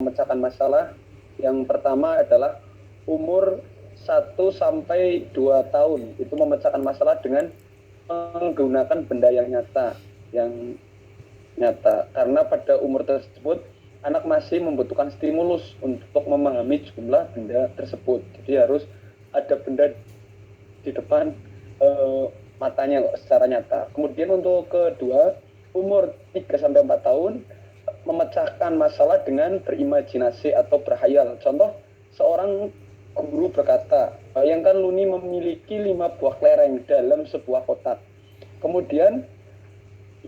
memecahkan masalah. Yang pertama adalah umur 1 sampai 2 tahun, itu memecahkan masalah dengan menggunakan benda yang nyata, karena pada umur tersebut anak masih membutuhkan stimulus untuk memahami jumlah benda tersebut. Jadi harus ada benda di depan matanya secara nyata. Kemudian untuk kedua, umur 3 sampai 4 tahun, memecahkan masalah dengan berimajinasi atau berhayal. Contoh, seorang guru berkata, bayangkan Luni memiliki 5 buah kelereng dalam sebuah kotak. Kemudian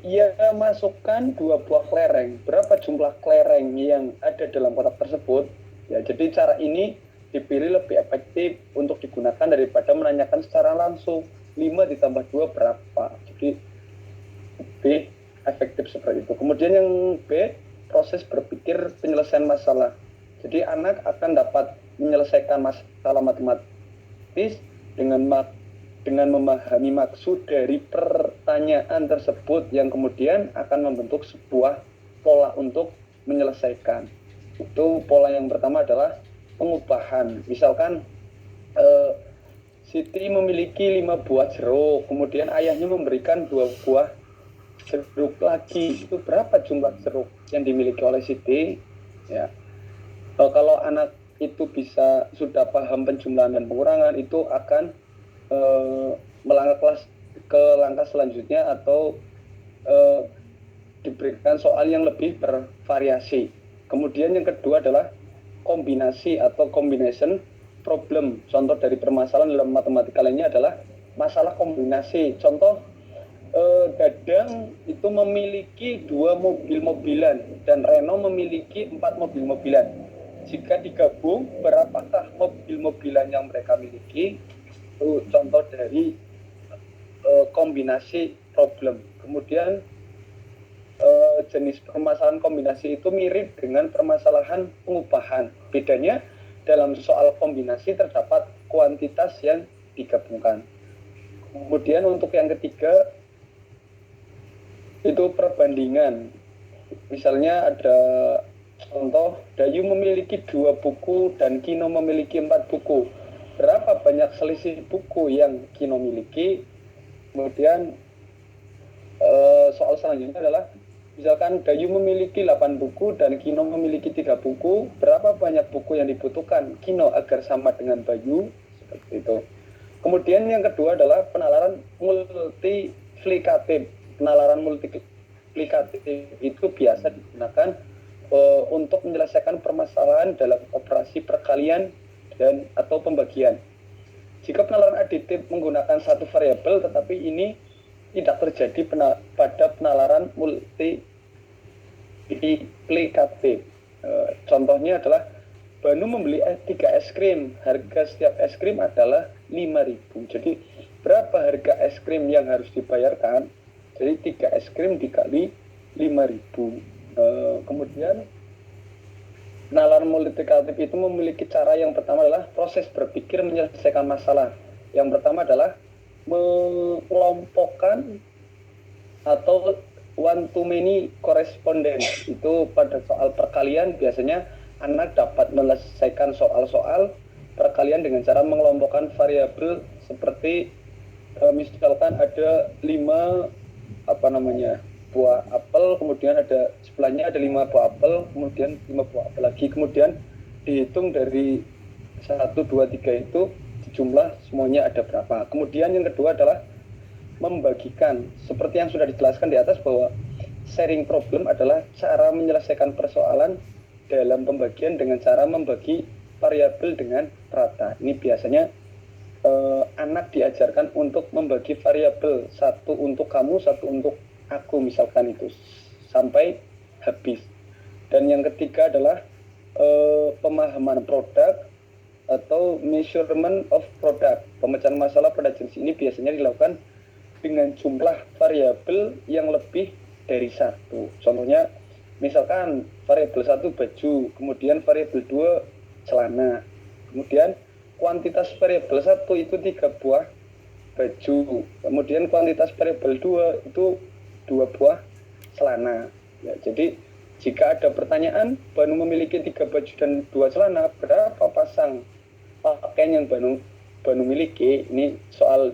ia masukkan 2 buah kelereng. Berapa jumlah kelereng yang ada dalam kotak tersebut? Ya, jadi cara ini dipilih lebih efektif untuk digunakan daripada menanyakan secara langsung 5 ditambah 2 berapa. Jadi lebih efektif seperti itu. Kemudian yang B, proses berpikir penyelesaian masalah. Jadi anak akan dapat menyelesaikan masalah matematis dengan memahami maksud dari pertanyaan tersebut yang kemudian akan membentuk sebuah pola untuk menyelesaikan. Itu pola yang pertama adalah pengubahan. Misalkan Siti memiliki 5 buah jeruk, kemudian ayahnya memberikan 2 buah jeruk lagi. Itu berapa jumlah jeruk yang dimiliki oleh Siti? Ya. Kalau anak itu sudah paham penjumlahan dan pengurangan, itu akan melangkah ke langkah selanjutnya atau diberikan soal yang lebih bervariasi. Kemudian yang kedua adalah kombinasi atau combination problem. Contoh dari permasalahan dalam matematika lainnya adalah masalah kombinasi. Contoh, Dadang itu memiliki 2 mobil-mobilan dan Reno memiliki 4 mobil-mobilan. Jika digabung, berapakah mobil-mobilan yang mereka miliki? Itu contoh dari kombinasi problem. Kemudian jenis permasalahan kombinasi itu mirip dengan permasalahan pengubahan. Bedanya dalam soal kombinasi terdapat kuantitas yang digabungkan. Kemudian untuk yang ketiga itu perbandingan. Misalnya ada contoh, Dayu memiliki 2 buku dan Kino memiliki 4 buku. Berapa banyak selisih buku yang Kino miliki? Kemudian soal selanjutnya adalah misalkan Dayu memiliki 8 buku dan Kino memiliki 3 buku. Berapa banyak buku yang dibutuhkan Kino agar sama dengan Bayu? Seperti itu. Kemudian yang kedua adalah penalaran multiplikatif. Penalaran multiplikatif itu biasa digunakan untuk menyelesaikan permasalahan dalam operasi perkalian dan atau pembagian. Jika penalaran aditif menggunakan satu variabel, tetapi ini tidak terjadi pada penalaran multiplikatif. Contohnya adalah Banu membeli 3 es krim, harga setiap es krim adalah 5.000. Jadi berapa harga es krim yang harus dibayarkan? Jadi 3 es krim dikali 5.000. Kemudian penalaran multiplikatif itu memiliki cara yang pertama adalah proses berpikir menyelesaikan masalah. Yang pertama adalah mengelompokkan atau one to many correspondence. Itu pada soal perkalian biasanya anak dapat menyelesaikan soal-soal perkalian dengan cara mengelompokkan variabel seperti misalkan ada 5 buah apel, kemudian ada sebelahnya ada 5 buah apel, kemudian 5 buah apel lagi, kemudian dihitung dari 1, 2, 3 itu jumlah semuanya ada berapa. Kemudian yang kedua adalah membagikan, seperti yang sudah dijelaskan di atas bahwa sharing problem adalah cara menyelesaikan persoalan dalam pembagian dengan cara membagi variabel dengan rata. Ini biasanya anak diajarkan untuk membagi variabel, satu untuk kamu, satu untuk aku, misalkan itu sampai habis. Dan yang ketiga adalah pemahaman produk atau measurement of product. Pemecahan masalah pada jenis ini biasanya dilakukan dengan jumlah variabel yang lebih dari satu. Contohnya misalkan variabel 1 baju, kemudian variabel 2 celana, kemudian kuantitas variabel 1 itu 3 buah baju, kemudian kuantitas variabel 2 itu 2 buah celana. Ya, jadi Jika ada pertanyaan, Banu memiliki 3 baju dan 2 celana, berapa pasang pakaian yang Banu miliki? Ini soal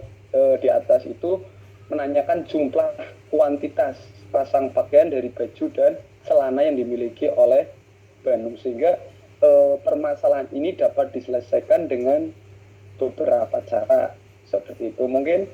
di atas itu menanyakan jumlah kuantitas pasang pakaian dari baju dan celana yang dimiliki oleh Banu, sehingga permasalahan ini dapat diselesaikan dengan beberapa cara seperti itu. Mungkin